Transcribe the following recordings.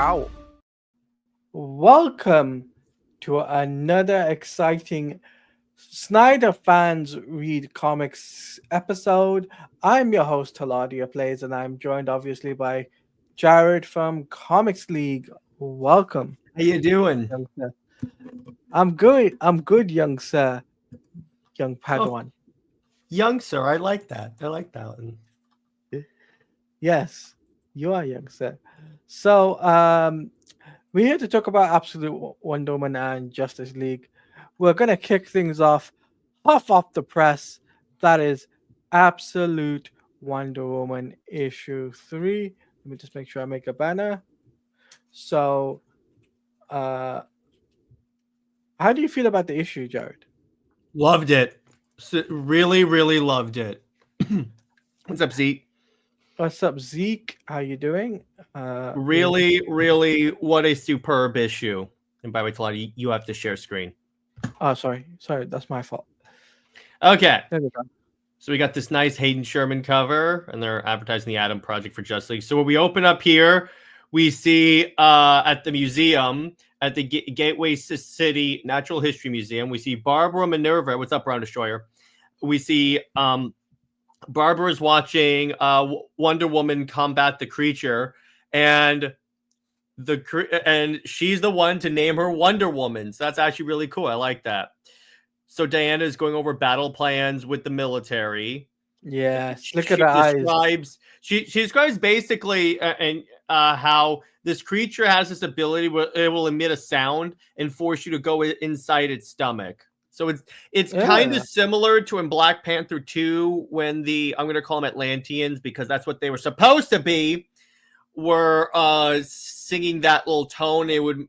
out. Welcome to another exciting Snyder Fans Read Comics episode. I'm your host, Taladia Plays, and I'm joined obviously by Jared from Comics League. Welcome. How you doing? Young sir. I'm good. I'm good, young sir. Young Padawan. Young sir, I like that. I like that one. Yes, you are young sir. So, we're here to talk about Absolute Wonder Woman and Justice League. We're gonna kick things off off the press. That is Absolute Wonder Woman issue 3. Let me just make sure I make a banner. So, how do you feel about the issue, Jared? Loved it. Really, really loved it. What's up, Zeke? What's up, Zeke? How you doing? Really, really, what a superb issue. And by the way, Talati, you have to share screen. Oh, sorry, that's my fault. Okay. There we go. So we got this nice Hayden Sherman cover, and they're advertising the Atom Project for Justice League. So when we open up here, we see at the museum, at the Gateway City Natural History Museum, we see Barbara Minerva. What's up, Brown Destroyer? We see Barbara's watching Wonder Woman combat the creature, and she's the one to name her Wonder Woman. So that's actually really cool. I like that. So Diana is going over battle plans with the military. Yes, look at her eyes. She describes basically how this creature has this ability where it will emit a sound and force you to go inside its stomach. So it's kind of similar to in Black Panther 2 when I'm going to call them Atlanteans because that's what they were supposed to be, were singing that little tone. It would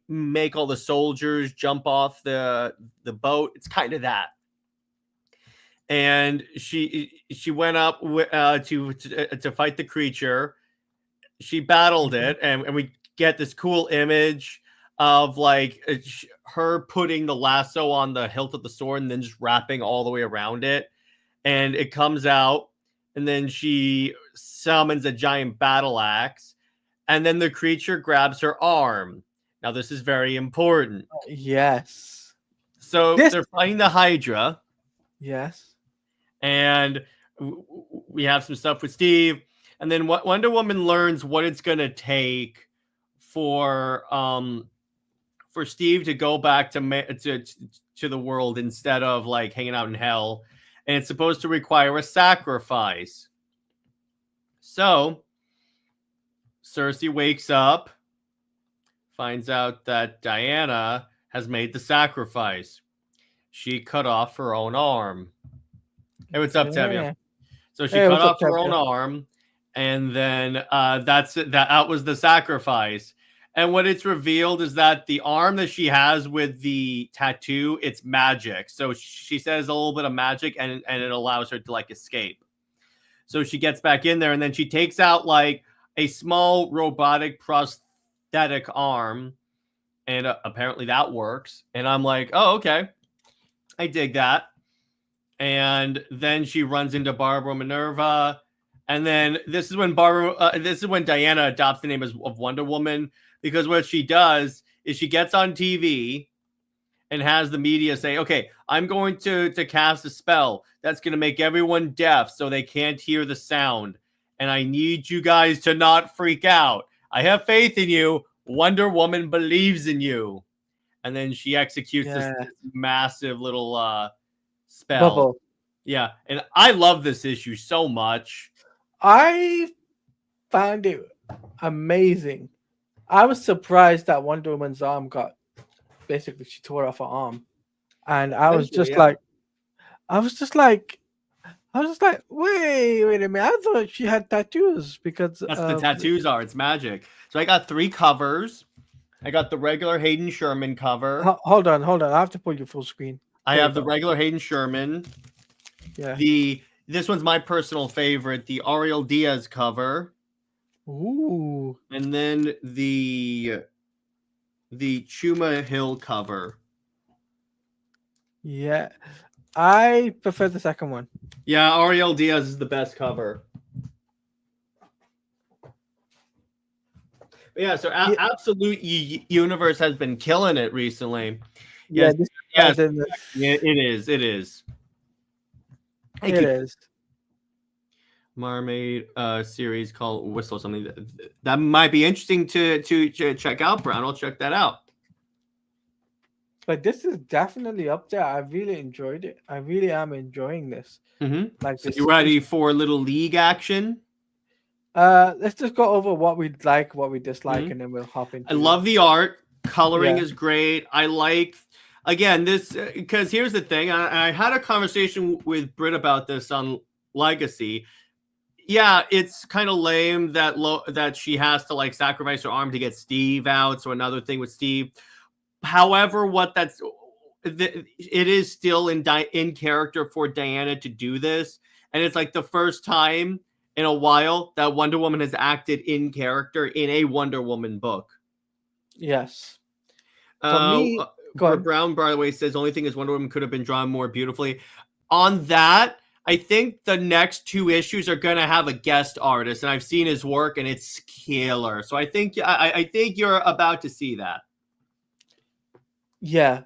make all the soldiers jump off the boat. It's kind of that. And she went up to fight the creature. She battled it, and we get this cool image of like her putting the lasso on the hilt of the sword and then just wrapping all the way around it. And it comes out, and then she summons a giant battle axe, and then the creature grabs her arm. Now, this is very important. Yes. So they're fighting the Hydra. Yes. And we have some stuff with Steve. And then Wonder Woman learns what it's going to take for Steve to go back to the world instead of like hanging out in hell. And it's supposed to require a sacrifice. So Cersei wakes up, finds out that Diana has made the sacrifice. She cut off her own arm. Hey, what's up, Tevya? So she cut off her own arm, and then that was the sacrifice. And what it's revealed is that the arm that she has with the tattoo, it's magic. So she says a little bit of magic, and it allows her to like escape. So she gets back in there, and then she takes out like a small robotic prosthetic arm, and apparently that works. And I'm like, oh, okay, I dig that. And then she runs into Barbara Minerva, and then this is when Diana adopts the name of Wonder Woman, because what she does is she gets on TV and has the media say, okay, I'm going to cast a spell that's going to make everyone deaf so they can't hear the sound. And I need you guys to not freak out. I have faith in you. Wonder Woman believes in you. And then she executes this massive little spell. Bubble. Yeah. And I love this issue so much. I found it amazing. I was surprised that Wonder Woman's arm she tore off her arm. And I was just like, wait a minute. I thought she had tattoos because that's the tattoos are. It's magic. So I got 3 covers. I got the regular Hayden Sherman cover. Hold on. I have to pull you full screen. I have the regular Hayden Sherman. Yeah. This one's my personal favorite, the Ariel Diaz cover. Ooh. And then the Chuma Hill cover. Yeah. I prefer the second one. Yeah, Ariel Diaz is the best cover. Yeah, so Yeah, Absolute Universe has been killing it recently. yeah, Yes, this is better yes, than the, it is. It is. Thank it you. is. Mermaid series called Whistle, something that might be interesting to check out. Brown, I'll check that out. But this is definitely up there. I really enjoyed it. I really am enjoying this. Mm-hmm. Like So you ready for a little league action? let's just go over what we like, what we dislike, Mm-hmm. and then we'll hop I into love the art. Coloring yeah. is great. I like, again, this, because here's the thing. I had a conversation with Britt about this on Legacy. Yeah, it's kind of lame that she has to like sacrifice her arm to get Steve out. So another thing with Steve. However, it is still in character for Diana to do this, and it's like the first time in a while that Wonder Woman has acted in character in a Wonder Woman book. Yes. For me, go ahead. Brown, by the way, says only thing is Wonder Woman could have been drawn more beautifully. On that, I think the next 2 issues are going to have a guest artist, and I've seen his work, and it's killer. So I think you're about to see that. Yeah.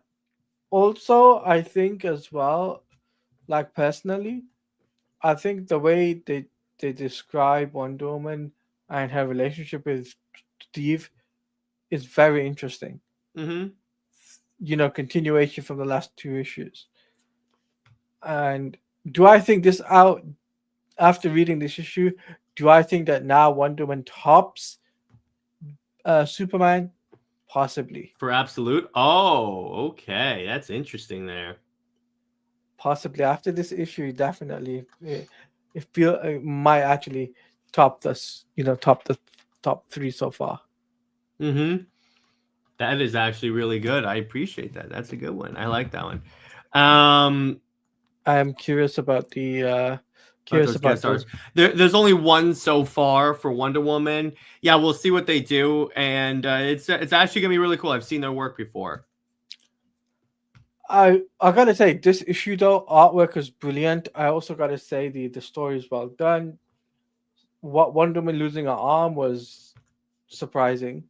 Also, I think as well, like personally, I think the way they describe Wonder Woman and her relationship with Steve is very interesting. Mm-hmm. You know, continuation from the last 2 issues. And do I think this out after reading this issue? Do I think that now Wonder Woman tops Superman? Possibly. For Absolute? Oh, okay. That's interesting there. Possibly after this issue, definitely it feel it might actually top this. You know, top the top 3 so far. Mm-hmm. That is actually really good. I appreciate that. That's a good one. I like that one. I am curious about the Those guest stars. There's only one so far for Wonder Woman. Yeah, we'll see what they do, and it's actually gonna be really cool. I've seen their work before. I gotta say this issue though, artwork is brilliant. I also gotta say the story is well done. What Wonder Woman losing her arm was surprising,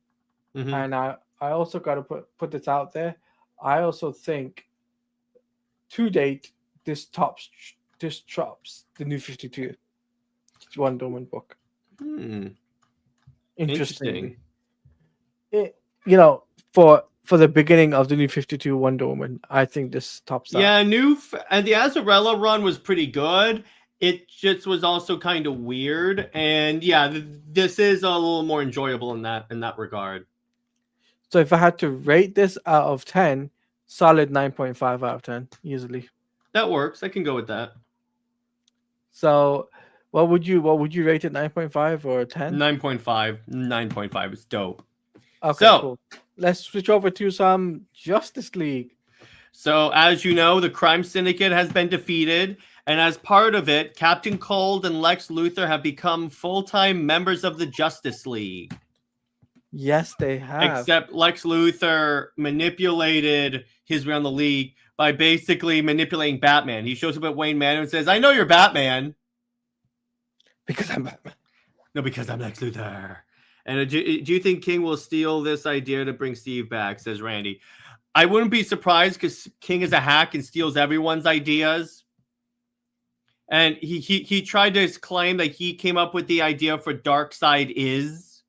Mm-hmm. and I also gotta put this out there. I also think to date this tops the New 52 Wonder Woman book. Interestingly, it, you know, for the beginning of the New 52 Wonder Woman, I think this tops that. Yeah, and the Azarella run was pretty good. It just was also kind of weird, and yeah, this is a little more enjoyable in that regard. So if I had to rate this out of 10, solid 9.5 out of 10 easily. That works. I can go with that. So what would you rate it, 9.5 or 10? 9.5. 9.5 is dope. Okay, so, cool. Let's switch over to some Justice League. So, as you know, the crime syndicate has been defeated, and as part of it, Captain Cold and Lex Luthor have become full-time members of the Justice League. Yes, they have. Except Lex Luthor manipulated his way on the league by basically manipulating Batman. He shows up at Wayne Manor and says, "I know you're Batman." Because I'm Batman. No, because I'm Lex Luthor. And do you think King will steal this idea to bring Steve back, says Randy. I wouldn't be surprised because King is a hack and steals everyone's ideas. And he tried to claim that he came up with the idea for Darkseid is,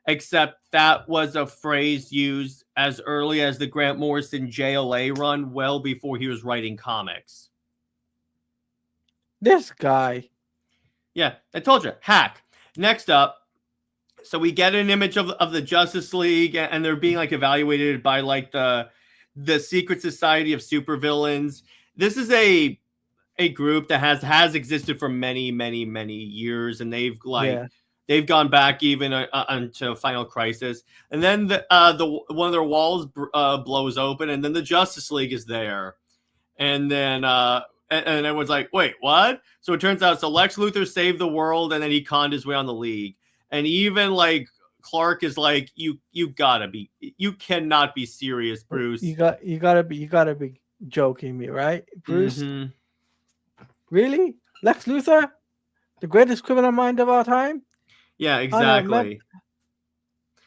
except that was a phrase used as early as the Grant Morrison JLA run, well before he was writing comics. This guy. Yeah, I told you, hack. Next up, so we get an image of the Justice League, and they're being like evaluated by like the Secret Society of Supervillains. This is a group that has existed for many years, and they've gone back even until Final Crisis. And then the one of their walls blows open, and then the Justice League is there, and then and everyone's like, wait, what? So it turns out, so Lex Luthor saved the world, and then he conned his way on the League. And even like Clark is like, you cannot be serious, Bruce. You gotta be joking me, right, Bruce? Mm-hmm. Really? Lex Luthor? The greatest criminal mind of our time? Yeah, exactly.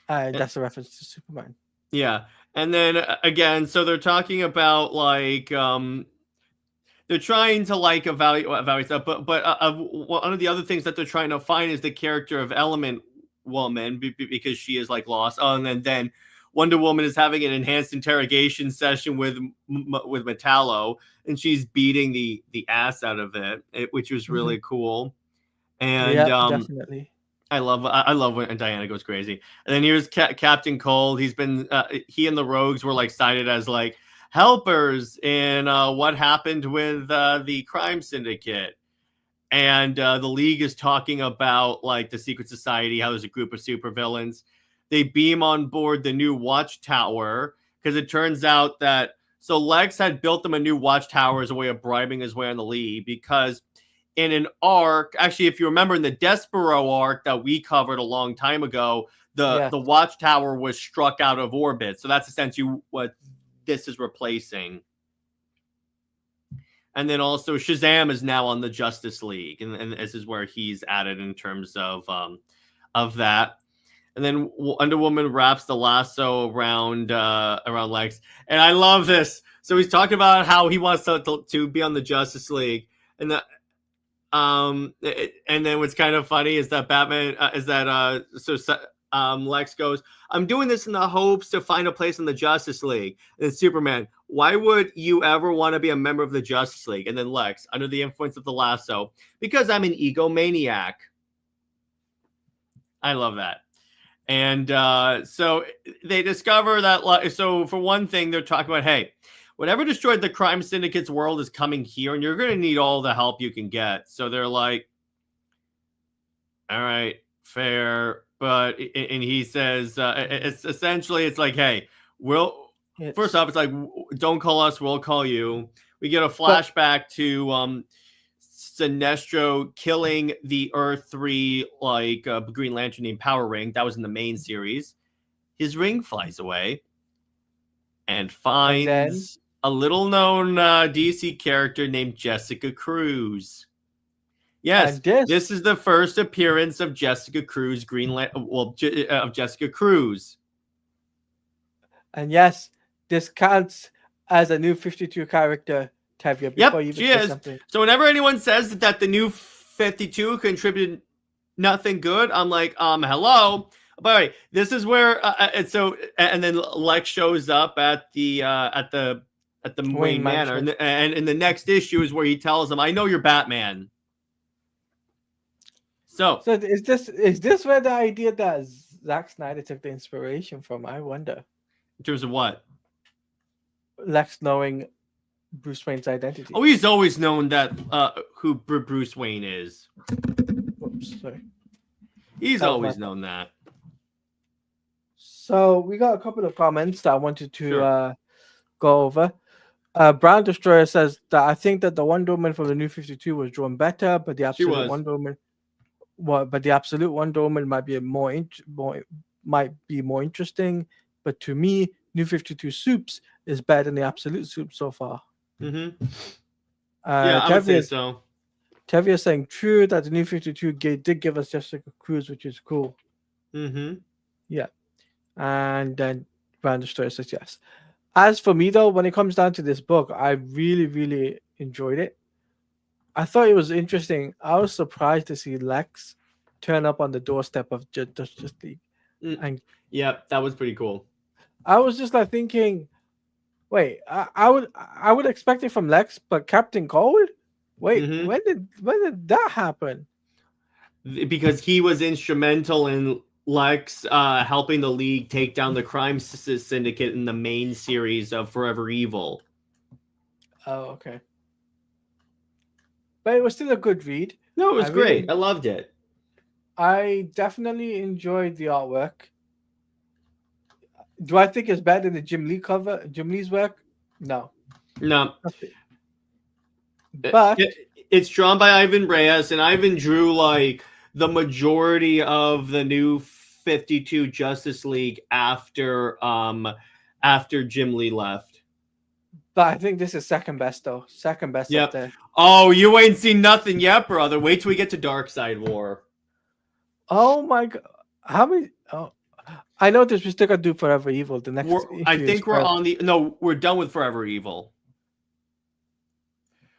That's a reference to Superman. Yeah. And then again, so they're talking about like they're trying to like evaluate stuff, but one of the other things that they're trying to find is the character of Element Woman because she is like lost. Oh, and then Wonder Woman is having an enhanced interrogation session with Metallo, and she's beating the ass out of it, which was really cool. And Yeah, definitely. I love when Diana goes crazy. And then here's Captain Cold. He's been he and the Rogues were like cited as like helpers in what happened with the crime syndicate. And the League is talking about like the secret society, how there's a group of supervillains. They beam on board the new watchtower because it turns out that so Lex had built them a new watchtower as a way of bribing his way on the League because in an arc, actually, if you remember in the Despero arc that we covered a long time ago, the watchtower was struck out of orbit. So that's essentially what this is replacing. And then also Shazam is now on the Justice League, and this is where he's added in terms of that. And then Wonder Woman wraps the lasso around Lex, and I love this. So he's talking about how he wants to be on the Justice League, and and then what's kind of funny is that Lex goes, I'm doing this in the hopes to find a place in the Justice League. And then Superman, why would you ever want to be a member of the Justice League? And then Lex, under the influence of the lasso, because I'm an egomaniac. I love that. And so they discover that, so for one thing, they're talking about, hey, whatever destroyed the crime syndicate's world is coming here, and you're going to need all the help you can get. So they're like, all right, fair. But, and he says, it's essentially, it's like, hey, first off, it's like, don't call us, we'll call you. We get a flashback to Sinestro killing the Earth 3, like, Green Lantern named Power Ring. That was in the main series. His ring flies away and finds a little-known DC character named Jessica Cruz. Yes, this is the first appearance of Jessica Cruz, of Jessica Cruz. And yes, this counts as a new 52 character, Tevye. Yep, she is. Something. So whenever anyone says that the new 52 contributed nothing good, I'm like, hello. By the way, this is where and then Lex shows up at the Wayne Manor, and in the next issue is where he tells him, I know you're Batman. So is this where the idea that Zack Snyder took the inspiration from? I wonder. In terms of what? Lex knowing Bruce Wayne's identity. Oh, he's always known that who Bruce Wayne is. Whoops, sorry. He's always known that. So we got a couple of comments that I wanted to go over. Brown Destroyer says that I think that the Wonder Woman from the New 52 was drawn better, but the absolute Wonder Woman. But the absolute Wonder Woman might be more interesting. But to me, New 52 Soups is better than the absolute Soup so far. Mm-hmm. I would say so. Tevye is saying true that the New 52 did give us Jessica Cruz, which is cool. Mm-hmm. Yeah. And then Brown Destroyer says yes. As for me, though, when it comes down to this book, I really, really enjoyed it. I thought it was interesting. I was surprised to see Lex turn up on the doorstep of Justice League. And yeah, that was pretty cool. I was just like thinking, wait, I would expect it from Lex, but Captain Cold? Wait, when did that happen? Because he was instrumental in Lex helping the League take down the crime syndicate in the main series of Forever Evil. Oh, okay. But it was still a good read. No, it was great. I loved it. I definitely enjoyed the artwork. Do I think it's better than the Jim Lee's work? No. But it's drawn by Ivan Reyes, and Ivan drew like the majority of the New 52 Justice League after Jim Lee left. But I think this is second best, though. Second best up there. Oh, you ain't seen nothing yet, brother. Wait till we get to Dark Side War. Oh my God! How many? Oh, I noticed we still got to do Forever Evil. The next I issue is think we're on the no. We're done with Forever Evil.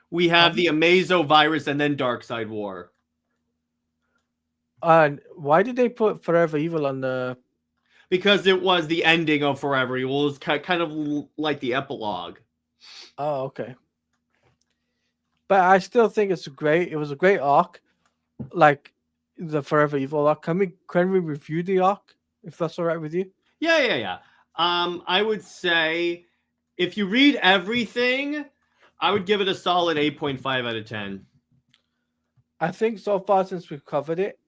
We have the Amazo virus and then Dark Side War. Why did they put Forever Evil on the? Because it was the ending of Forever Evil. It was kind of like the epilogue. Oh, okay. But I still think it's great. It was a great arc, like the Forever Evil arc. Can we review the arc if that's all right with you? Yeah. I would say if you read everything, I would give it a solid 8.5 out of 10. I think so far since we've covered it,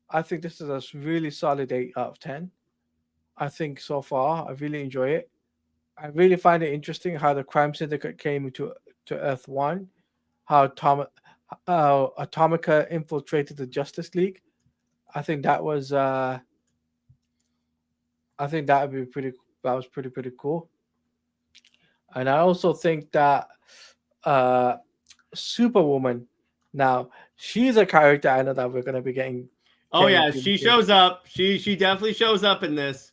I think this is a really solid 8 out of 10. I think so far I really enjoy it. I really find it interesting how the crime syndicate came to Earth 1, how Atomica infiltrated the Justice League. I think that was that was pretty cool. And I also think that uh Superwoman, now she's a character I know that we're gonna be getting. Oh yeah, she shows up. She definitely shows up in this.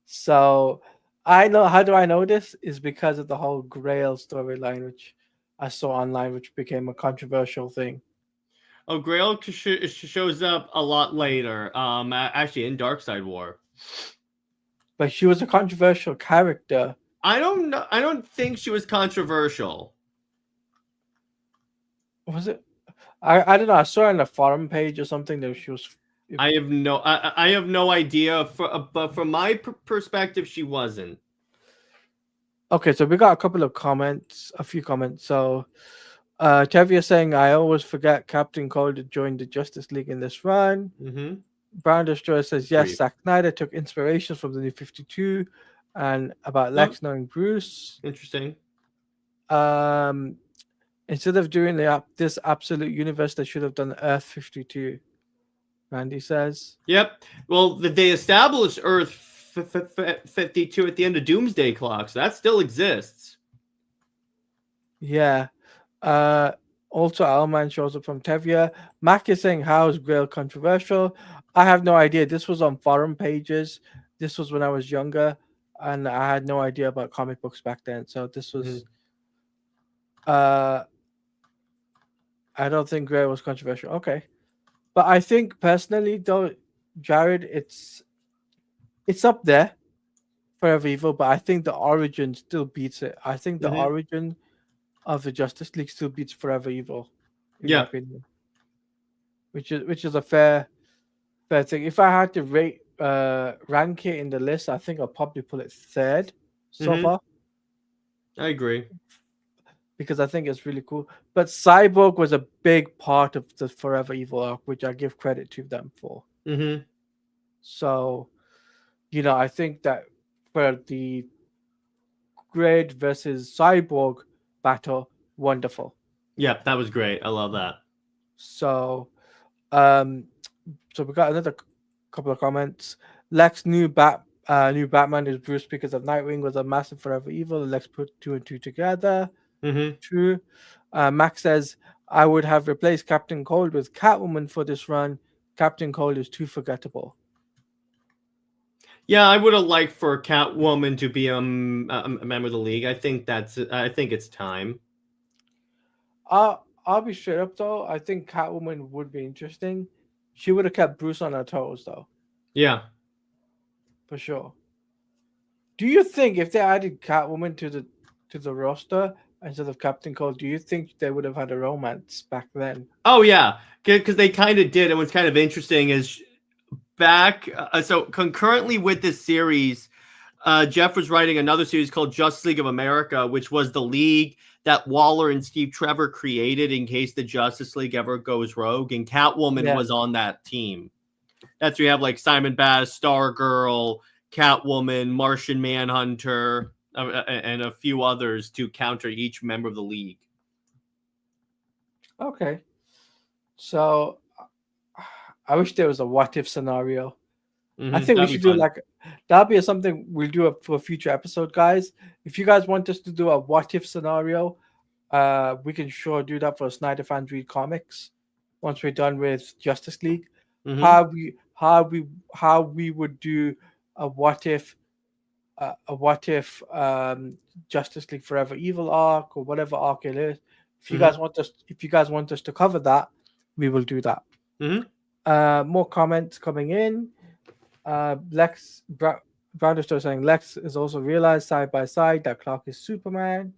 So I know, how do I know this is because of the whole Grail storyline, which I saw online, which became a controversial thing. Oh, Grail shows up a lot later. Actually in Dark Side War. But she was a controversial character. I don't know. I don't think she was controversial. Was it? I don't know. I saw her on the forum page or something that she was. I have no idea. But from my perspective, she wasn't. Okay, so we got a few comments. So, Tevia saying, "I always forget Captain Cold to join the Justice League in this run." Mm-hmm. Brown Destroyer says, "Yes, Zack Snyder took inspiration from the New 52 and about Lex knowing Bruce." Interesting. Instead of doing this absolute universe, they should have done Earth 52. Randy says. Yep. Well, they established Earth 52 at the end of Doomsday Clock, so that still exists. Yeah. Also, Owlman shows up from Tevia. Mac is saying, "How is Grail controversial?" I have no idea. This was on forum pages. This was when I was younger, and I had no idea about comic books back then. So this was. I don't think Grail was controversial. Okay. But I think personally, though, Jared, it's up there, Forever Evil, but I think the origin still beats it. I think the origin of the Justice League still beats Forever Evil, in my opinion. Which is a fair thing. If I had to rank it in the list, I think I'll probably put it third so far. I agree. Because I think it's really cool. But Cyborg was a big part of the Forever Evil arc, which I give credit to them for. So, I think that for the Grid versus Cyborg battle, wonderful. Yeah, that was great. I love that. So, so we got another couple of comments. Lex new Batman is Bruce because of Nightwing was a massive Forever Evil. Lex put 2 and 2 together. True. Max says, "I would have replaced Captain Cold with Catwoman for this run. Captain Cold is too forgettable." Yeah, I would have liked for Catwoman to be a member of the league. I think it's time. I'll be straight up though. I think Catwoman would be interesting. She would have kept Bruce on her toes though. Yeah, for sure. Do you think if they added Catwoman to the roster instead of Captain Cold, do you think they would have had a romance back then? Oh yeah, because they kind of did. And what's kind of interesting is back. So concurrently with this series, Jeff was writing another series called Justice League of America, which was the league that Waller and Steve Trevor created in case the Justice League ever goes rogue. And Catwoman was on that team. That's where you have like Simon Baz, Stargirl, Catwoman, Martian Manhunter, and a few others to counter each member of the league. Okay. So I wish there was a what if scenario. I think we should do that'll be something we'll do for a future episode, guys. If you guys want us to do a what if scenario, we can sure do that for Snyder Fans Read Comics once we're done with Justice League. How we would do a Justice League Forever Evil arc or whatever arc it is. If you guys want us to cover that, we will do that. More comments coming in. Lex Brown is saying Lex is also realized side by side that Clark is Superman.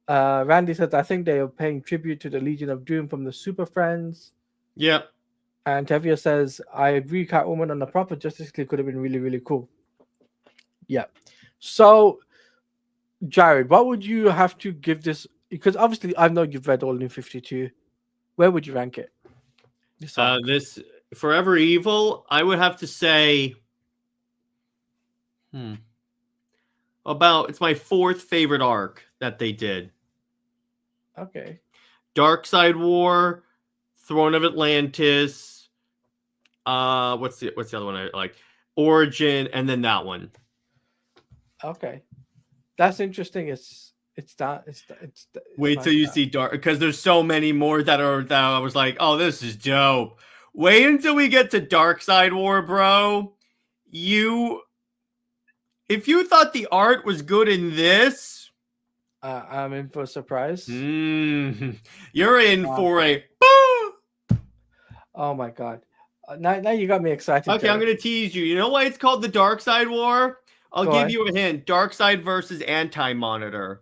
Randy says I think they are paying tribute to the Legion of Doom from the Super Friends. Yep. And Tevia says I agree, Catwoman on the proper Justice League could have been really, really cool. Yeah. So, Jared, what would you have to give this? Because obviously, I know you've read all New 52. Where would you rank it? This Forever Evil, I would have to say, it's my fourth favorite arc that they did. Okay. Darkseid War, Throne of Atlantis. What's the other one I like? Origin, and then that one. Okay, that's interesting. Wait till you see Dark, because there's so many more that I was like, oh, this is dope. Wait until we get to Darkseid War, bro. If you thought the art was good in this, I'm in for a surprise. You're in for a. Oh my god! Now you got me excited. Okay, I'm gonna tease you. You know why it's called the Darkseid War? I'll give you a hint. Darkseid versus Anti-Monitor.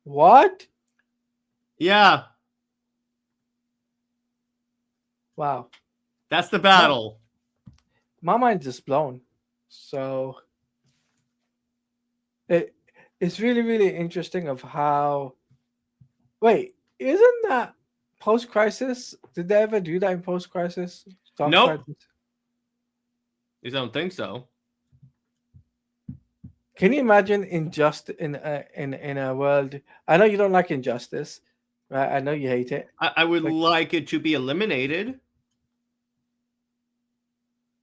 What? Yeah. Wow. That's the battle. My mind's just blown. So it's really, really interesting of how. Wait, isn't that post-crisis? Did they ever do that in post-crisis? Nope. I don't think so. Can you imagine in a world? I know you don't like Injustice, right? I know you hate it. I would like it to be eliminated.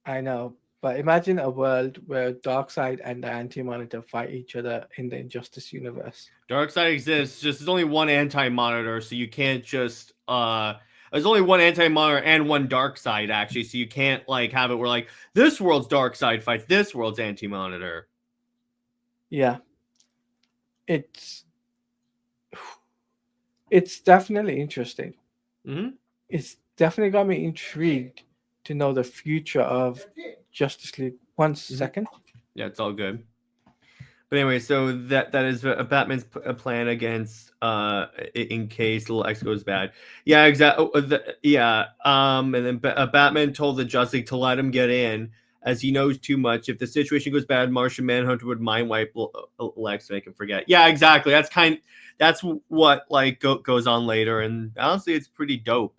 I know, but imagine a world where Darkseid and the Anti-Monitor fight each other in the Injustice universe. Darkseid exists. Just there's only one Anti-Monitor, so you can't just there's only one Anti-Monitor and one Darkseid actually, so you can't like have it where like this world's Darkseid fights this world's Anti-Monitor. Yeah, it's definitely interesting. It's definitely got me intrigued to know the future of Justice League. One second. Yeah, it's all good. But anyway, so that is Batman's plan against in case little X goes bad. Yeah, exactly. And then Batman told the Justice League to let him get in, as he knows too much. If the situation goes bad, Martian Manhunter would mind wipe Lex to make him forget. Yeah, exactly. That's what like goes on later, and honestly, it's pretty dope.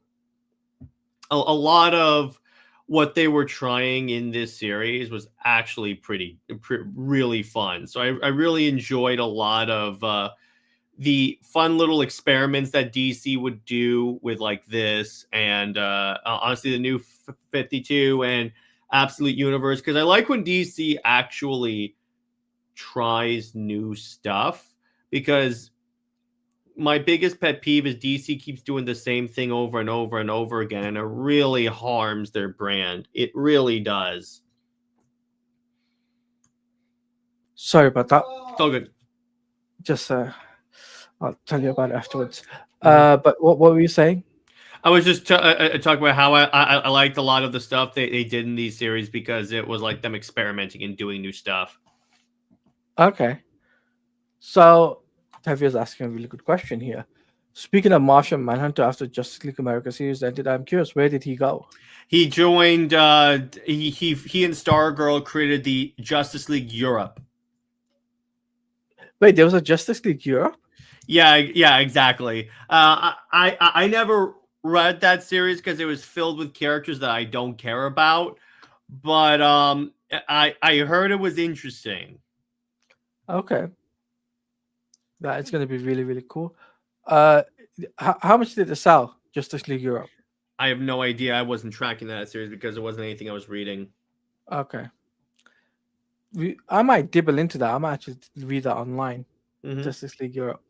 A lot of what they were trying in this series was actually really fun. So I really enjoyed a lot of the fun little experiments that DC would do with like this, and honestly, the new 52 and Absolute Universe, because I like when DC actually tries new stuff, because my biggest pet peeve is DC keeps doing the same thing over and over and over again, and it really harms their brand. It really does. Sorry about that. It's all good. Just I'll tell you about it afterwards. But what were you saying? I was just talking about how I liked a lot of the stuff they did in these series, because it was like them experimenting and doing new stuff. Okay. So Tavia's asking a really good question here. Speaking of Martian Manhunter, after Justice League America series ended, I'm curious, where did he go? He joined. He and Stargirl created the Justice League Europe. Wait, there was a Justice League Europe? Yeah, exactly. I never read that series because it was filled with characters that I don't care about, but I heard it was interesting. Okay, that is going to be really, really cool. How much did it sell, Justice League Europe? I have no idea. I wasn't tracking that series because it wasn't anything I was reading. Okay. I might dibble into that. I might actually read that online. Justice League Europe.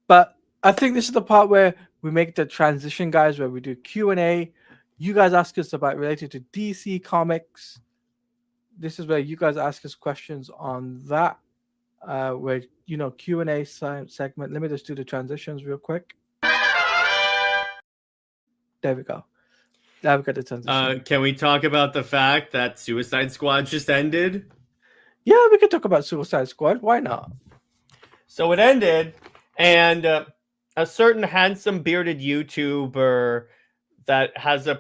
But I think this is the part where we make the transition, guys, where we do Q&A. You guys ask us about related to DC Comics. this is where you guys ask us questions on that. Where Q&A segment. Let me just do the transitions real quick. There we go. Now we got the transition. Can we talk about the fact that Suicide Squad just ended? Yeah, we could talk about Suicide Squad. Why not? So it ended, and a certain handsome bearded YouTuber that has a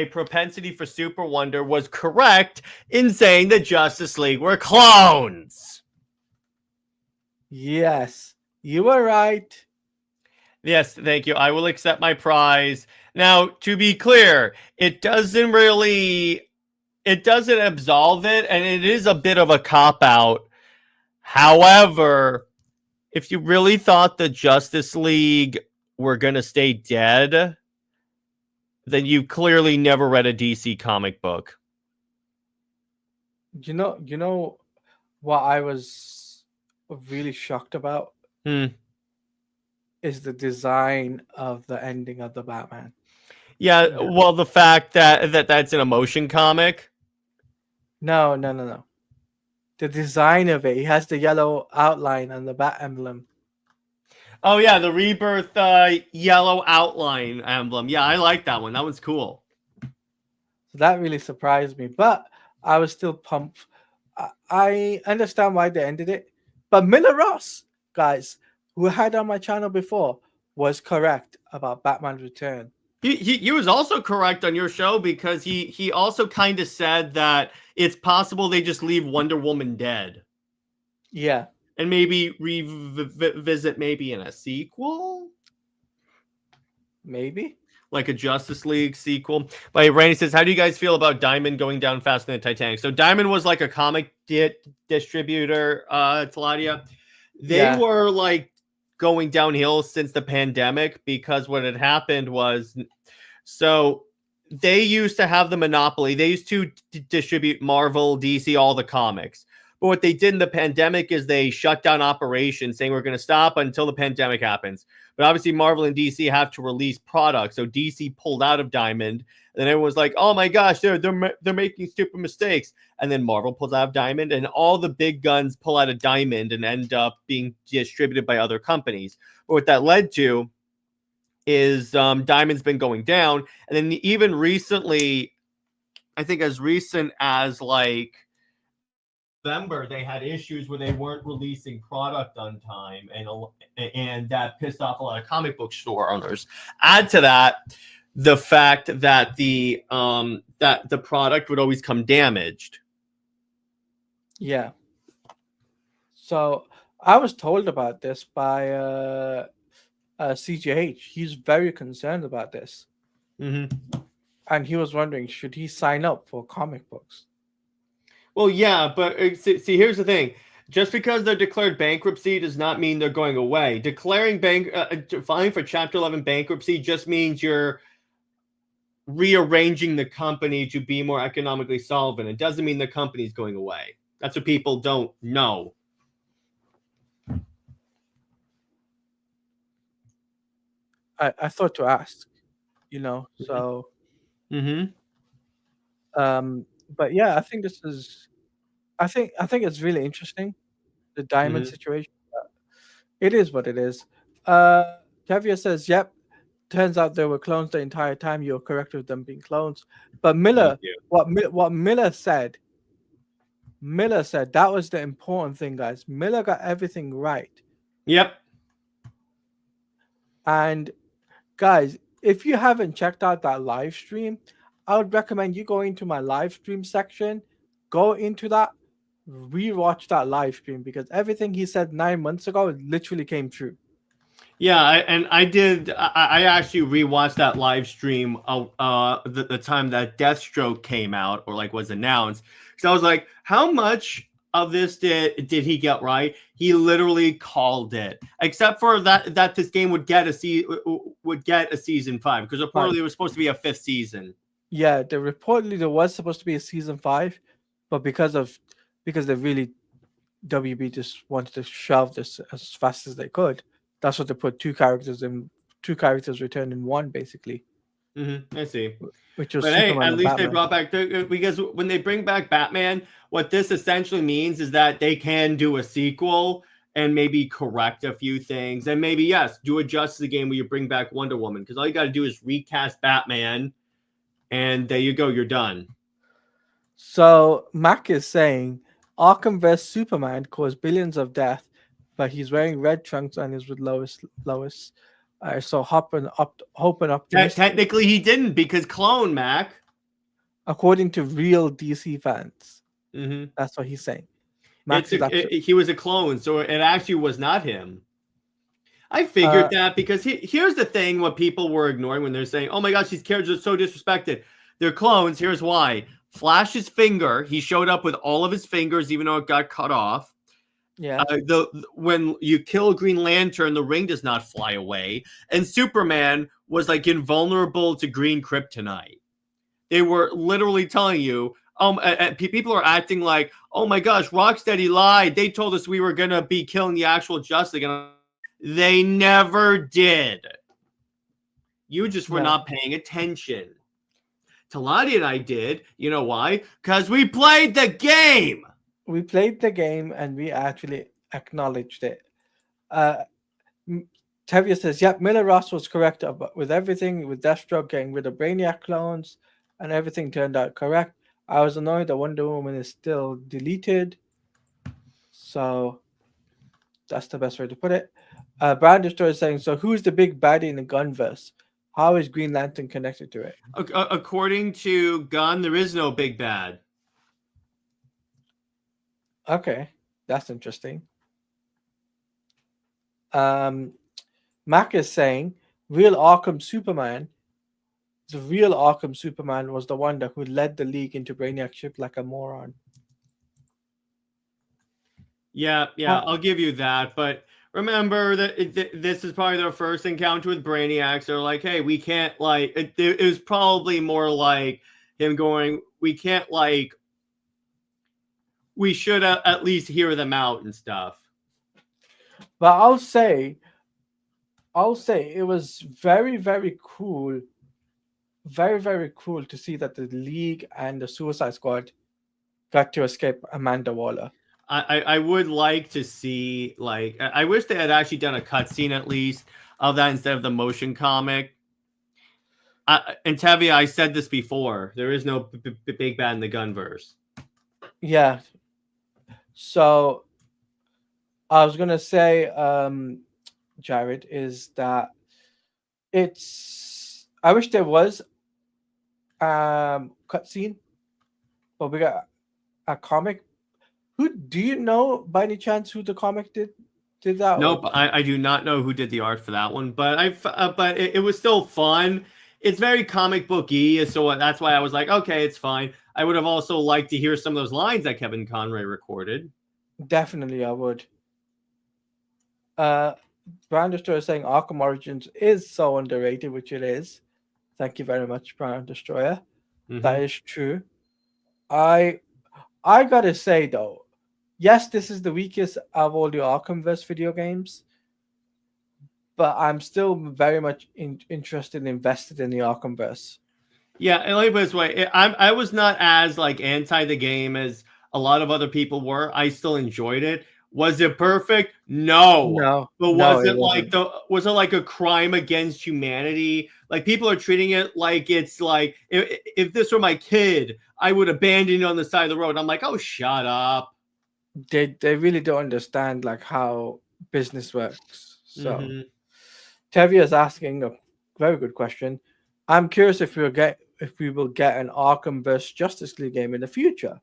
propensity for Super Wonder was correct in saying the Justice League were clones. Yes, you were right. Yes, thank you. I will accept my prize. Now, to be clear, it doesn't absolve it, and it is a bit of a cop-out. However, if you really thought the Justice League were going to stay dead, then you clearly never read a DC comic book. You know what I was really shocked about is the design of the ending of the Batman. Yeah, well, the fact that that's an emotion comic. No. The design of it. He has the yellow outline on the bat emblem. Oh yeah, the Rebirth yellow outline emblem. Yeah, I like that one. That one's cool. So that really surprised me, but I was still pumped. I understand why they ended it, but Miller Ross, guys, who I had on my channel before, was correct about Batman's return. He was also correct on your show because he also kind of said that it's possible they just leave Wonder Woman dead. Yeah. And maybe revisit maybe in a sequel? Maybe. Like a Justice League sequel. But Randy says, how do you guys feel about Diamond going down faster than Titanic? So Diamond was like a comic distributor, Taladia. They were like going downhill since the pandemic because what had happened was, so they used to have the monopoly. They used to distribute Marvel, DC, all the comics. But what they did in the pandemic is they shut down operations, saying we're going to stop until the pandemic happens. But obviously Marvel and DC have to release products. So DC pulled out of Diamond. And then everyone's like, oh my gosh, they're making stupid mistakes. And then Marvel pulls out of Diamond, and all the big guns pull out of Diamond and end up being distributed by other companies. But what that led to is Diamond's been going down. And then even recently, I think as recent as like November, they had issues where they weren't releasing product on time, and that pissed off a lot of comic book store owners. Add to that the fact that the product would always come damaged. Yeah. So I was told about this by CGH. He's very concerned about this. Mm-hmm. And he was wondering, should he sign up for comic books? Well, yeah, but see, here's the thing. Just because they're declared bankruptcy does not mean they're going away. Declaring filing for Chapter 11 bankruptcy just means you're rearranging the company to be more economically solvent. It doesn't mean the company's going away. That's what people don't know. I thought to ask, so. Mm-hmm. But yeah, I think this is. I think it's really interesting, the Diamond situation. It is what it is. Kavia says, "Yep." Turns out they were clones the entire time. You're correct with them being clones. But Miller, what Miller said that was the important thing, guys. Miller got everything right. Yep. And guys, if you haven't checked out that live stream, I would recommend you go into my live stream section, go into that, rewatch that live stream, because everything he said 9 months ago literally came true. Yeah, I did. I actually rewatched that live stream the time that Deathstroke came out or like was announced, because I was like, how much of this did he get right? He literally called it, except for that this game would get a season 5, because reportedly it was supposed to be a 5th season. Yeah, reportedly there was supposed to be a season 5, but because they really WB just wanted to shove this as fast as they could. That's what they put 2 characters return in 1, basically. I see. which was But hey, Superman at and least they Batman. brought back because when they bring back Batman, what this essentially means is that they can do a sequel and maybe correct a few things, and maybe yes, do a Justice League game where you bring back Wonder Woman, because all you got to do is recast Batman, and there you go, you're done. So Mac is saying Arkham vs Superman caused billions of death, but he's wearing red trunks and is with Lois. Lois. So hoping optimistic. Technically, he didn't, because clone Mac. According to real DC fans, Mm-hmm. that's what he's saying. Max is actually He was a clone, so it actually was not him. I figured that, because here's the thing: what people were ignoring when they're saying, "Oh my gosh, these characters are so disrespected." They're clones. Here's why: Flash's finger. He showed up with all of his fingers, even though it got cut off. yeah. When you kill Green Lantern, the ring does not fly away, and Superman was like invulnerable to green kryptonite. They were literally telling you, people are acting like, oh my gosh, Rocksteady lied. They told us we were going to be killing the actual Justice League. And they never did. You just were not paying attention. Talati and I did. You know why? Because we played the game. We played the game and we actually acknowledged it. Tevye says, yep, Miller Ross was correct with everything, with Deathstroke getting rid of Brainiac clones, and everything turned out correct. I was annoyed that Wonder Woman is still deleted. So that's the best way to put it. Brian Destroyer is saying, so who's the big baddie in the Gunverse? How is Green Lantern connected to it? According to Gunn, there is no big bad. Okay, that's interesting. Mac is saying, the real Arkham Superman was the one who led the League into Brainiac ship like a moron. Yeah, I'll give you that. But remember that this is probably their first encounter with Brainiacs. They're like, hey, we can't, like, it was probably more like him going, we can't, like, we should at least hear them out and stuff. But I'll say it was very, very cool. Very, very cool to see that the League and the Suicide Squad got to escape Amanda Waller. I would like to see, like, I wish they had actually done a cutscene at least of that instead of the motion comic. And Tevye, I said this before, there is no big bad in the Gunverse. Yeah. So I was gonna say, Jared, is that I wish there was cutscene, but we got a comic. Who do you know by any chance who the comic did that? Nope, I do not know who did the art for that one, but it was still fun. It's very comic booky, so that's why I was like, okay, it's fine. I would have also liked to hear some of those lines that Kevin Conroy recorded. Definitely, I would. Brian Destroyer is saying Arkham Origins is so underrated, which it is. Thank you very much, Brian Destroyer. Mm-hmm. That is true. I gotta say though, yes, this is the weakest of all the Arkhamverse video games, but I'm still very much interested and invested in the Arkhamverse. Yeah, and like this way, I was not as like anti the game as a lot of other people were. I still enjoyed it. Was it perfect? No. But was it like a crime against humanity? Like, people are treating it like it's like, if this were my kid, I would abandon it on the side of the road. I'm like, oh, shut up. They really don't understand like how business works. So Tevye is asking a very good question. I'm curious if we will get an Arkham vs Justice League game in the future.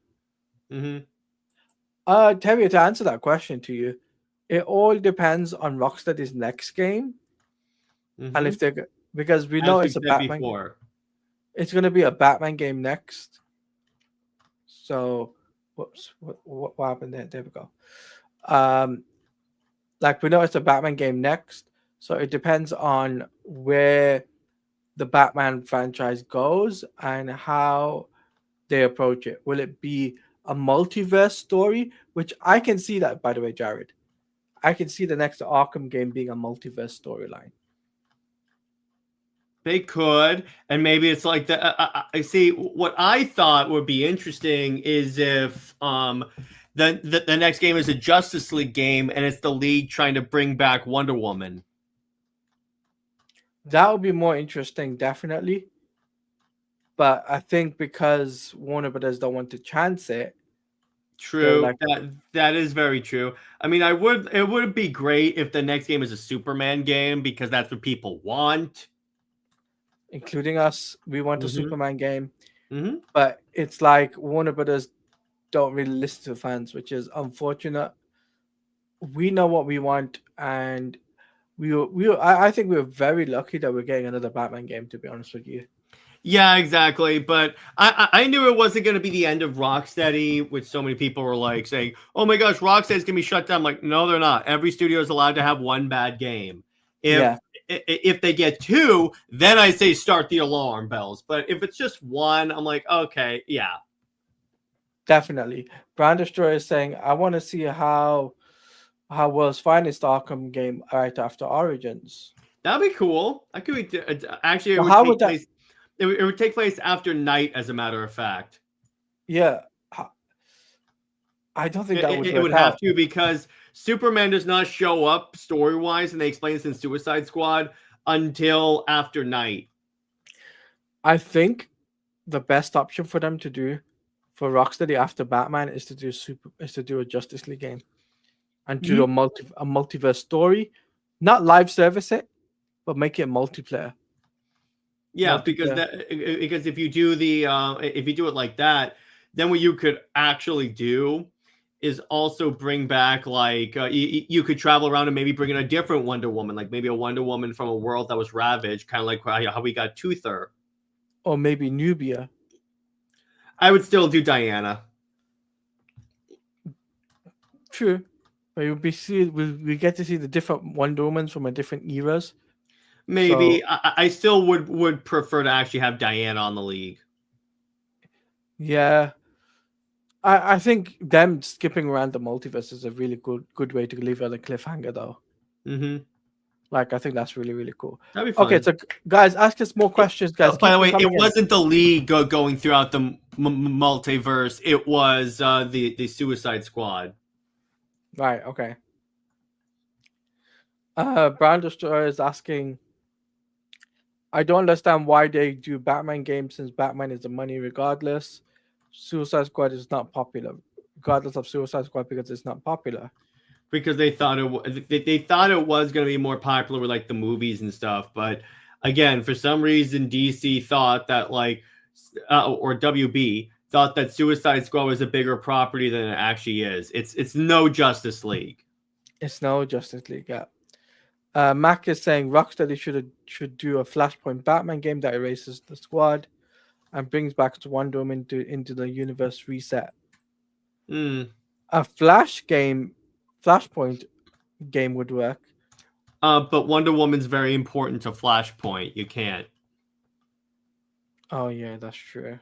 Tevye, to answer that question to you, it all depends on Rocksteady's next game, and if they're, because we know it's a Batman game. It's going to be a Batman game next. So, whoops, what happened there? There we go. Like, we know it's a Batman game next, so it depends on where the Batman franchise goes and how they approach it. Will it be a multiverse story? Which I can see that, by the way, Jared. I can see the next Arkham game being a multiverse storyline. They could, and maybe it's like the. I see. What I thought would be interesting is if the next game is a Justice League game, and it's the League trying to bring back Wonder Woman. That would be more interesting, definitely. But I think because Warner Brothers don't want to chance it, they're True. like, That is very true. I mean, it would be great if the next game is a Superman game because that's what people want. including us, we want a Mm-hmm. Superman game. Mm-hmm. But it's like Warner Brothers don't really listen to fans, which is unfortunate. We know what we want, and I think we're very lucky that we're getting another Batman game. To be honest with you, Yeah, exactly. But I knew it wasn't going to be the end of Rocksteady, which so many people were like saying, "Oh my gosh, Rocksteady's going to be shut down." I'm like, no, they're not. Every studio is allowed to have one bad game. yeah, If they get two, then I say start the alarm bells. But if it's just one, I'm like, okay, yeah, definitely. Brand Destroyer is saying, I want to see how World's Finest Arkham game right after Origins. that'd be cool. I could be, actually it Well, would how take would that? place. It would take place after night, as a matter of fact. Yeah, I don't think that would It work would have out. to because Superman does not show up story wise, and they explain this in Suicide Squad until after night. I think the best option for them to do for Rocksteady after Batman is to do a Justice League game and do a multiverse story, not live service it, but make it multiplayer. Yeah, Multiplayer. because if you do if you do it like that, then what you could actually do is also bring back like you could travel around and maybe bring in a different Wonder Woman, like maybe a Wonder Woman from a world that was ravaged, kind of like how we got 𝐕𝐈𝐃𝐄𝐓. Or maybe Nubia. I would still do Diana. True. But we get to see the different Wonder Womans from a different eras. Maybe So I still would prefer to actually have Diana on the League. yeah. I think them skipping around the multiverse is a really good way to leave it on a cliffhanger though. Mm-hmm. Like I think that's really, really cool. That'd be Okay, fun. so guys, ask us more questions, guys. By Keep the them way, it coming in. wasn't the League going throughout the multiverse. It was the Suicide Squad. Right, okay. Brown Destroyer is asking, I don't understand why they do Batman games since Batman is the money regardless. Suicide Squad is not popular, regardless of Suicide Squad because it's not popular. Because they thought they thought it was going to be more popular with like the movies and stuff, but again, for some reason, DC thought that like or WB thought that Suicide Squad was a bigger property than it actually is. It's no Justice League. It's no Justice League. Yeah. Mac is saying Rocksteady should do a Flashpoint Batman game that erases the squad and brings back Wonder Woman into the universe reset. Mm. A Flashpoint game would work. But Wonder Woman's very important to Flashpoint. You can't. Oh yeah, that's true.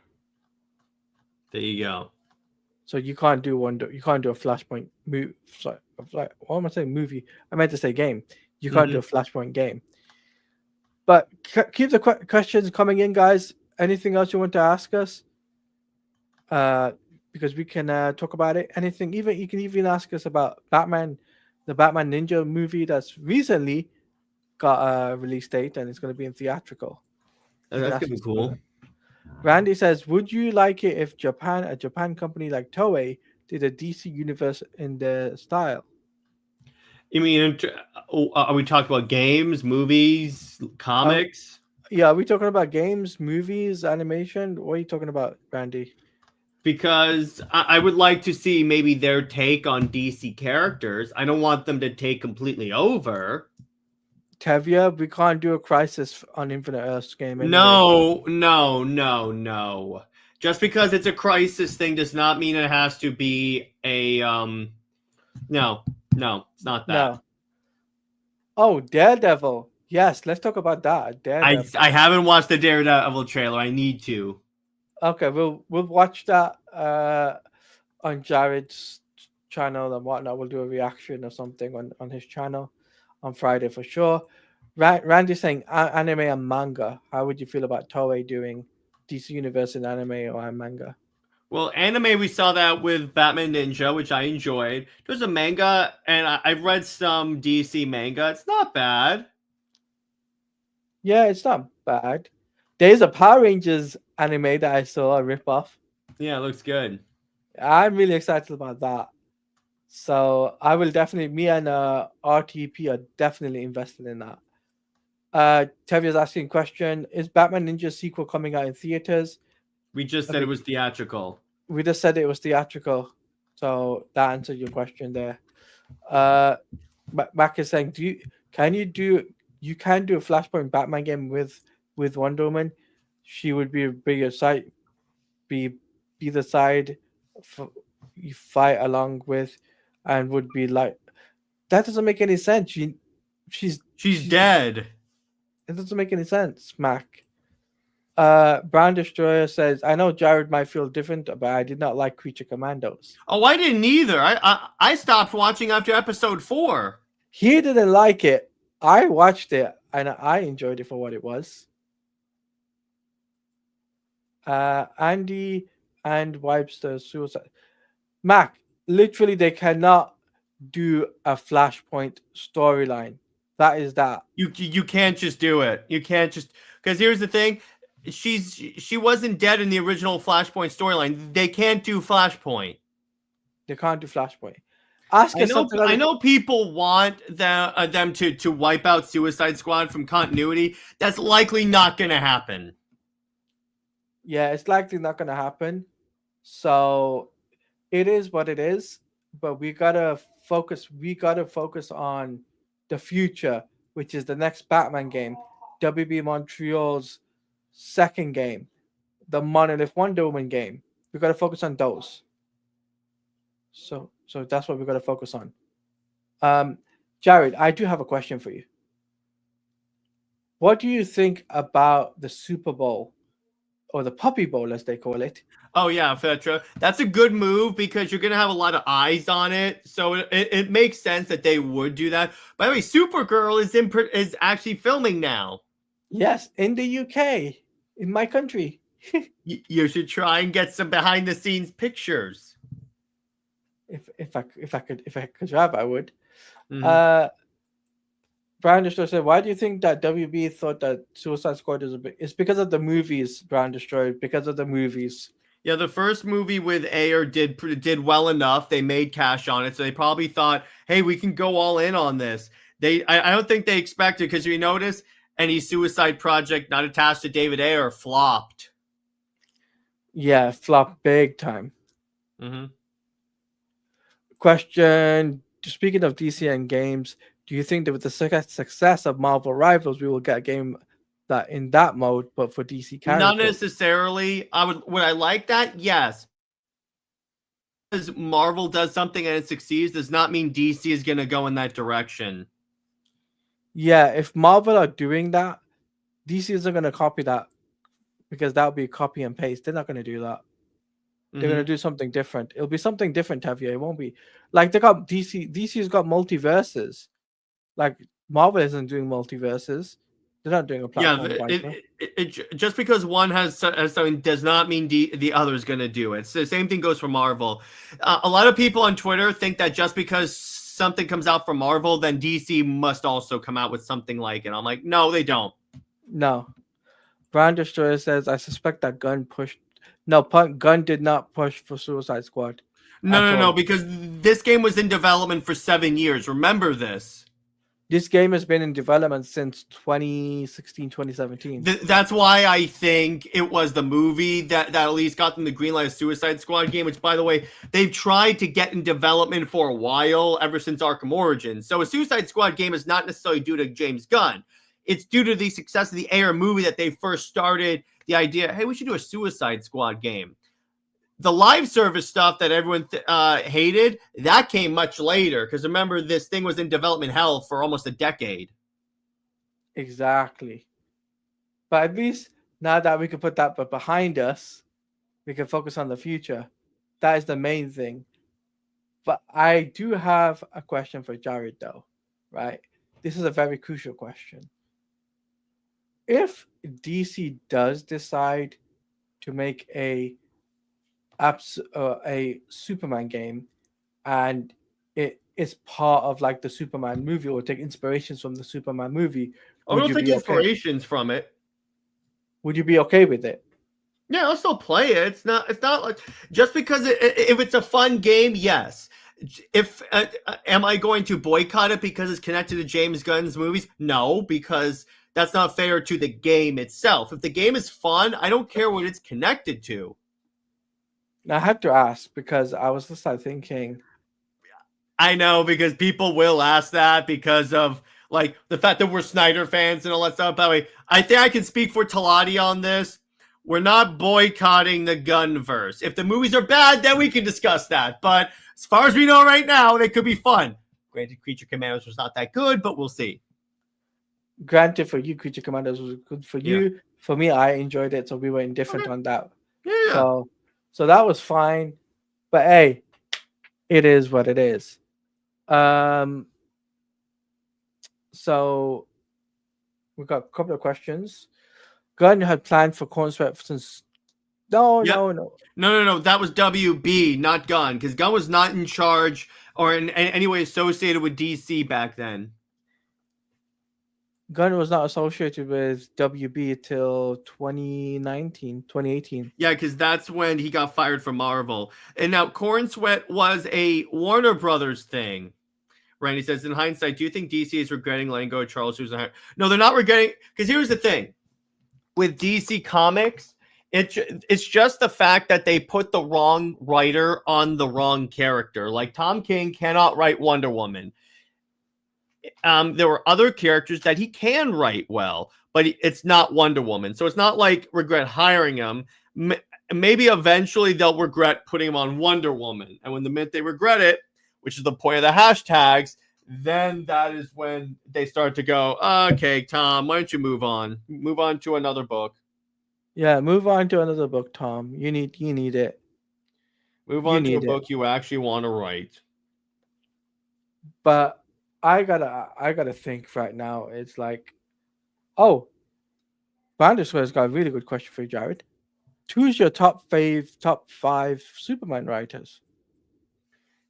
There you go. So you can't do You can't do a Flashpoint movie. Sorry, what am I saying? Movie. I meant to say game. You can't do a Flashpoint game. But keep the questions coming in, guys. Anything else you want to ask us? Because we can talk about it. Anything. Even you can even ask us about Batman, the Batman Ninja movie that's recently got a release date and it's going to be in theatrical. That's gonna be cool. Randy says, "Would you like it if a Japan company like Toei, did a DC universe in their style?" You mean, are we talking about games, movies, comics? Yeah, are we talking about games, movies, animation? What are you talking about, Randy? Because I would like to see maybe their take on DC characters. I don't want them to take completely over. Tevia, we can't do a Crisis on Infinite Earths game anyway. No. Just because it's a Crisis thing does not mean it has to be a No, it's not that. No. Oh, Daredevil. Yes, let's talk about that. Daredevil. I haven't watched the Daredevil trailer. I need to. Okay, we'll watch that on Jared's channel and whatnot. We'll do a reaction or something on his channel on Friday for sure. Randy's saying anime and manga. How would you feel about Toei doing DC Universe in anime or manga? Well, anime, we saw that with Batman Ninja, which I enjoyed. There's a manga, and I've read some DC manga. It's not bad. Yeah, it's not bad. There's a Power Rangers anime that I saw a rip off. Yeah, it looks good. I'm really excited about that. So I will definitely, me and RTP are definitely invested in that. Tevia's asking question: Is Batman Ninja sequel coming out in theaters? We just I said it think was theatrical. we just said it was theatrical, so that answered your question there. Uh, Mac is saying, can you do you can do a Flashpoint Batman game with Wonder Woman? She would be a bigger side, be be the side you fight along with, and would be like that doesn't make any sense. She's She's she dead. it doesn't make any sense, Mac. Brown Destroyer says, I know Jared might feel different, but I did not like Creature Commandos. Oh, I didn't either. I stopped watching after episode 4. He didn't like it. I watched it and I enjoyed it for what it was. Andy and Webster Suicide. Mac, literally, they cannot do a Flashpoint storyline. That is that. You can't just do it. You can't just, because here's the thing. She wasn't dead in the original Flashpoint storyline. They can't do Flashpoint. They can't do Flashpoint. Ask us something. I know people want them to wipe out Suicide Squad from continuity. That's likely not going to happen. Yeah, it's likely not going to happen. So it is what it is. But we gotta focus. We gotta focus on the future, which is the next Batman game, WB Montreal's second game, the Monolith Wonder Woman game. We gotta focus on those. So that's what we gotta focus on. Um, Jared, I do have a question for you. What do you think about the Super Bowl or the Puppy Bowl, as they call it? Oh yeah, Fetra. That's a good move because you're gonna have a lot of eyes on it, so it makes sense that they would do that. By the way, Supergirl is actually filming now. Yes, in the UK, in my country. You should try and get some behind the scenes pictures. If I could drive, I would. Mhm. Brian Destroyer said, "Why do you think that WB thought that Suicide Squad is a bit? It's because of the movies, Brian Destroyer. Because of the movies. Yeah, the first movie with Ayer did well enough. They made cash on it, so they probably thought, "Hey, we can go all in on this." I don't think they expected, because you notice any Suicide Project not attached to David Ayer flopped. Yeah, flop big time." Mm-hmm. Question: Speaking of DC and games, do you think that with the success of Marvel Rivals, we will get a game that in that mode, but for DC Not characters? necessarily. Would I like that? Yes. Because Marvel does something and it succeeds does not mean DC is going to go in that direction. Yeah, if Marvel are doing that, DC isn't going to copy that because that would be copy and paste. They're not going to do that. They're Mm-hmm. gonna do something different. It'll be something different, Tavia. It won't be like they got DC. DC's got multiverses. Like Marvel isn't doing multiverses. They're not doing a Yeah, platform wiper. just because one has something does not mean the other is going to do it. So the same thing goes for Marvel. A lot of people on Twitter think that just because something comes out from Marvel, then DC must also come out with something like it. I'm like, no, they don't. No. Brand Destroyer says, I suspect that Gunn pushed. No, Gunn did not push for Suicide Squad at No, all. because this game was in development for 7 years. Remember this. This game has been in development since 2016, 2017. That's why I think it was the movie that at least got them the green light of Suicide Squad game, which, by the way, they've tried to get in development for a while, ever since Arkham Origins. So a Suicide Squad game is not necessarily due to James Gunn. It's due to the success of the Ayer movie that they first started the idea, hey, we should do a Suicide Squad game. The live service stuff that everyone hated, that came much later. Because remember, this thing was in development hell for almost a decade. Exactly. But at least now that we can put that behind us, we can focus on the future. That is the main thing. But I do have a question for Jared, though, right? This is a very crucial question. if DC does decide to make a Superman game, and it is part of like the Superman movie, or take inspirations from the Superman movie, I would don't you take be okay? inspirations from it. Would you be okay with it? Yeah, I'll still play it. It's not. It's not like just because if it's a fun game, yes. If am I going to boycott it because it's connected to James Gunn's movies? No, because that's not fair to the game itself. If the game is fun, I don't care what it's connected to. Now, I had to ask because I was just like thinking, I know, because people will ask that because of like the fact that we're Snyder fans and all that stuff. By the way, I think I can speak for Talati on this. We're not boycotting the Gunverse. If the movies are bad, then we can discuss that. But as far as we know right now, they could be fun. Granted, Creature Commandos was not that good, but we'll see. granted, for you, Creature Commandos was good for Yeah. you. For me, I enjoyed it, so we were indifferent Okay. on that. Yeah. So that was fine. But hey, it is what it is. So we got a couple of questions. Gunn had planned for Corn Sweat since. No, Yep. no. No. That was WB, not Gunn, because Gunn was not in charge or in any way associated with DC back then. Gunn was not associated with WB till 2018. Yeah, because that's when he got fired from Marvel. And now Corn Sweat was a Warner Brothers thing. Randy says, in hindsight, do you think DC is regretting letting go of Charles Sousa? No, they're not regretting. Because here's the thing. With DC Comics, it's just the fact that they put the wrong writer on the wrong character. Like Tom King cannot write Wonder Woman. There were other characters that he can write well, but it's not Wonder Woman. So it's not like regret hiring him. Maybe eventually they'll regret putting him on Wonder Woman. And when the minute they regret it, which is the point of the hashtags, then that is when they start to go, okay, Tom, why don't you move on? Move on to another book. Yeah, move on to another book, Tom. You need it. Move on to a book you actually want to write. But I gotta think right now. It's like, oh, Bandersnatch's got a really good question for you, Jared. Who's your top five Superman writers?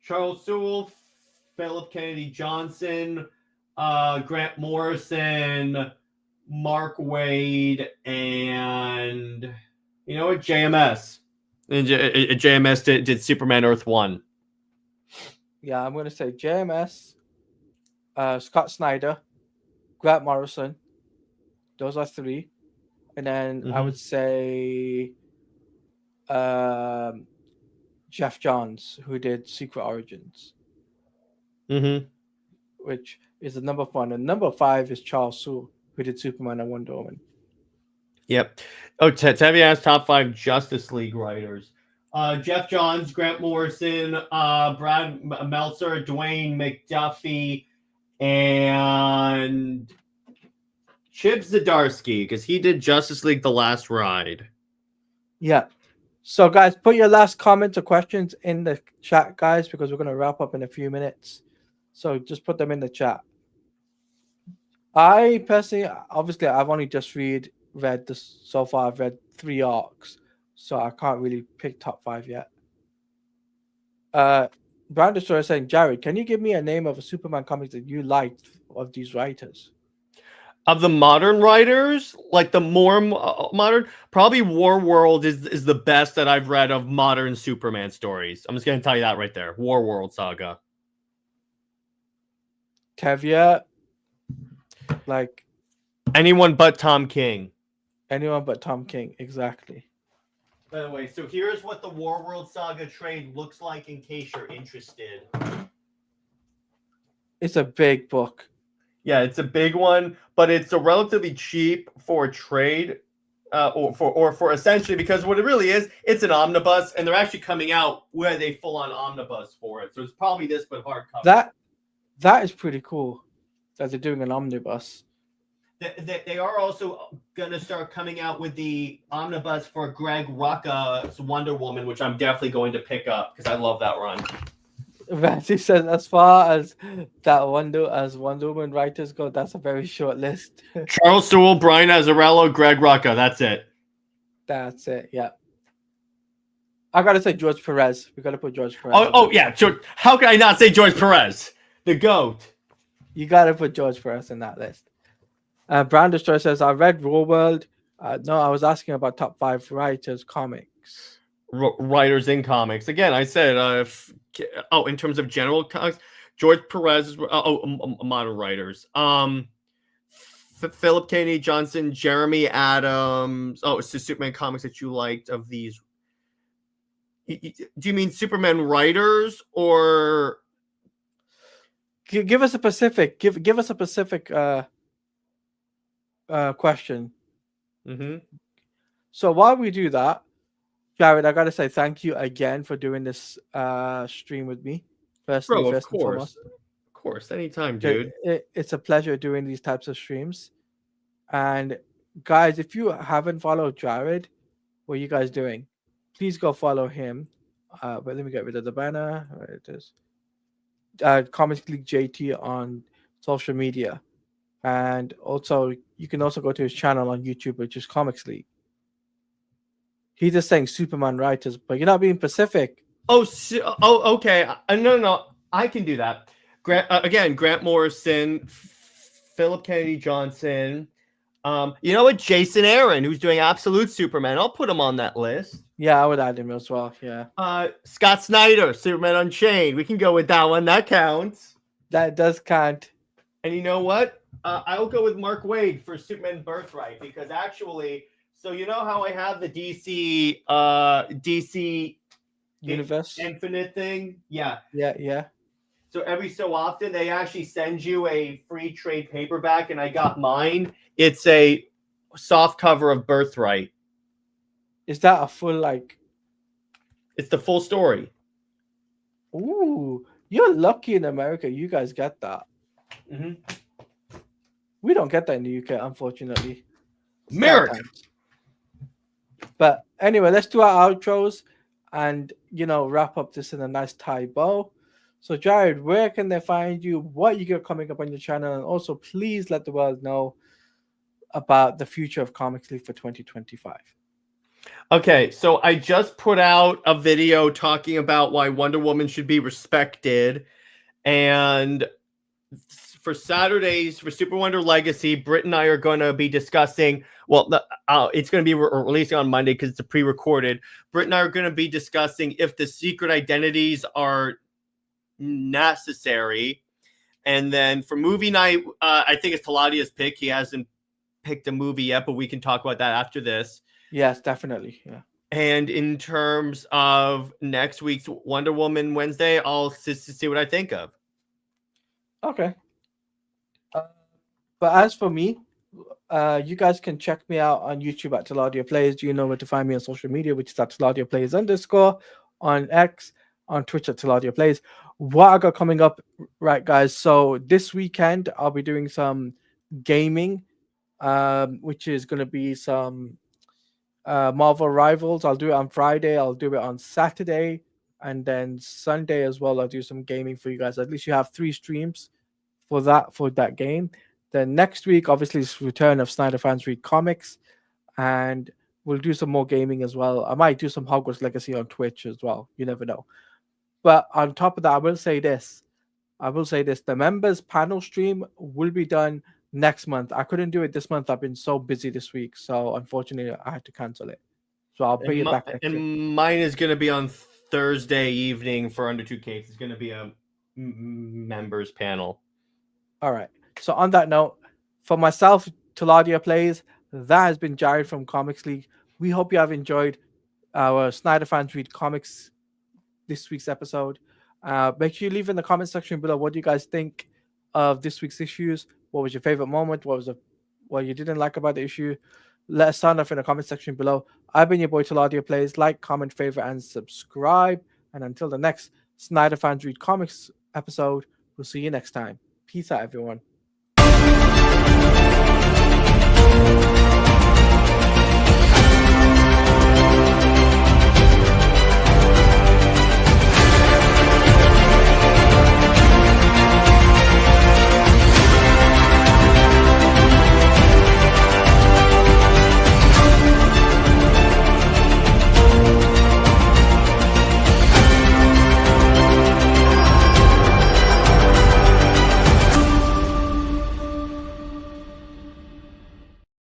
Charles Soule, Philip Kennedy Johnson, Grant Morrison, Mark Waid, and you know what, JMS. And JMS did Superman Earth 1. Yeah, I'm gonna say JMS, Scott Snyder, Grant Morrison. Those are three. And then I would say Jeff Johns, who did Secret Origins, which is the number 1. And number 5 is Charles Soule, who did Superman and Wonder Woman. Yep. Oh, Tevi asked top 5 Justice League writers. Jeff Johns, Grant Morrison, Brad Meltzer, Dwayne McDuffie, and Chip Zdarsky, because he did Justice League The Last Ride. Yeah. So, guys, put your last comments or questions in the chat, guys, because we're going to wrap up in a few minutes. So just put them in the chat. I personally, obviously, I've only just read this so far. I've read 3 arcs, so I can't really pick top 5 yet. Brandon is saying, Jared, can you give me a name of a Superman comic that you liked of these writers? Of the modern writers, like the more modern, probably War World is the best that I've read of modern Superman stories. I'm just going to tell you that right there. War World Saga. Caveat, like anyone but Tom King. Anyone but Tom King, exactly. By the way, so here's what the War World Saga trade looks like in case you're interested. It's a big book. Yeah, it's a big one, but it's a relatively cheap for trade, or for essentially, because what it really is, it's an omnibus, and they're actually coming out where they full on omnibus for it. So it's probably this, but hardcover. That is pretty cool that they're doing an omnibus. They are also going to start coming out with the omnibus for Greg Rucka's Wonder Woman, which I'm definitely going to pick up because I love that run. Randy says, as far as Wonder Woman writers go, that's a very short list. Charles Soule, Brian Azzarello, Greg Rucka. That's it. That's it. Yeah. I gotta say George Perez. We gotta put George Perez. Yeah. How can I not say George Perez, the GOAT? You gotta put George Perez in that list. Brand Destroyer says, I read Raw World. No, I was asking about top 5 writers comics. Writers in comics. Again, I said, in terms of general comics, George Perez. Modern writers. Philip K. Johnson, Jeremy Adams. Oh, it's the Superman comics that you liked of these. Do you mean Superman writers or? Give us a specific. Give us a specific question. Mm-hmm. So while we do that, Jared, I gotta say thank you again for doing this stream with me. Firstly, Bro, first and foremost. Of course, anytime, dude. It's a pleasure doing these types of streams. And guys, if you haven't followed Jared, what are you guys doing? Please go follow him. But let me get rid of the banner. Where it is. Comics League JT on social media. And also, you can also go to his channel on YouTube, which is Comics League. He's just saying Superman writers, but you're not being specific. Okay. No. I can do that. Grant Morrison, Philip Kennedy Johnson. You know what? Jason Aaron, who's doing Absolute Superman. I'll put him on that list. Yeah, I would add him as well. Yeah. Scott Snyder, Superman Unchained. We can go with that one. That counts. That does count. And you know what? I'll go with Mark Waid for Superman Birthright because actually, so you know how I have the DC Universe Infinite thing? Yeah. So every so often they actually send you a free trade paperback, and I got mine. It's a soft cover of Birthright. Is that a full It's the full story. Ooh, you're lucky in America. You guys get that. Mm-hmm. We don't get that in the UK, unfortunately. America. But anyway, let's do our outros and wrap up this in a nice tie bow. So Jared, where can they find you? What you got coming up on your channel? And also please let the world know about the future of Comics League for 2025. Okay, so I just put out a video talking about why Wonder Woman should be respected. And for Saturdays, for Super Wonder Legacy, Britt and I are going to be discussing, it's going to be releasing on Monday because it's a pre-recorded. Britt and I are going to be discussing if the secret identities are necessary. And then for movie night, I think it's Taladia's pick. He hasn't picked a movie yet, but we can talk about that after this. Yes, definitely. Yeah. And in terms of next week's Wonder Woman Wednesday, I'll see what I think of. Okay. But as for me, you guys can check me out on YouTube at Taladia Plays. You know where to find me on social media, which is at Taladia Plays _ on X, on Twitch at Taladia Plays. What I got coming up, right, guys? So this weekend I'll be doing some gaming, which is going to be some Marvel Rivals. I'll do it on Friday. I'll do it on Saturday, and then Sunday as well. I'll do some gaming for you guys. At least you have 3 streams for that game. Then next week, obviously, it's return of Snyder Fans Read Comics, and we'll do some more gaming as well. I might do some Hogwarts Legacy on Twitch as well. You never know. But on top of that, I will say this. The members panel stream will be done next month. I couldn't do it this month. I've been so busy this week. So unfortunately, I had to cancel it. So I'll bring it back next week. Mine is going to be on Thursday evening for Under 2K. It's going to be a members panel. All right. So on that note, for myself, Taladia Plays, that has been Jared from Comics League. We hope you have enjoyed our Snyder Fans Read Comics this week's episode. Make sure you leave in the comment section below what you guys think of this week's issues. What was your favorite moment? What you didn't like about the issue? Let us sound off in the comment section below. I've been your boy Taladia Plays. Like, comment, favorite, and subscribe. And until the next Snyder Fans Read Comics episode, we'll see you next time. Peace out, everyone.